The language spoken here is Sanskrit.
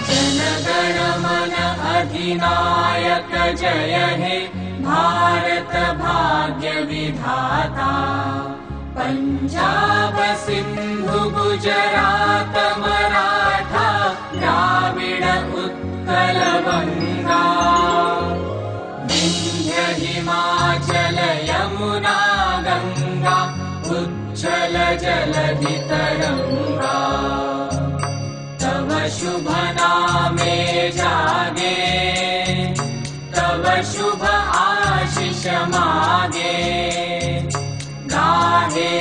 जनगण मन अधिनायक जय हे भारत भाग्य विधाता। पंजाब सिंधु गुजरात मराठा द्राविड उत्कल बंगा। विंध्य हिमाचल यमुना गंगा उज्जल जलधि तरंगा। तव शुभ नामे जागे तव शुभ आशीष मागे। गाहे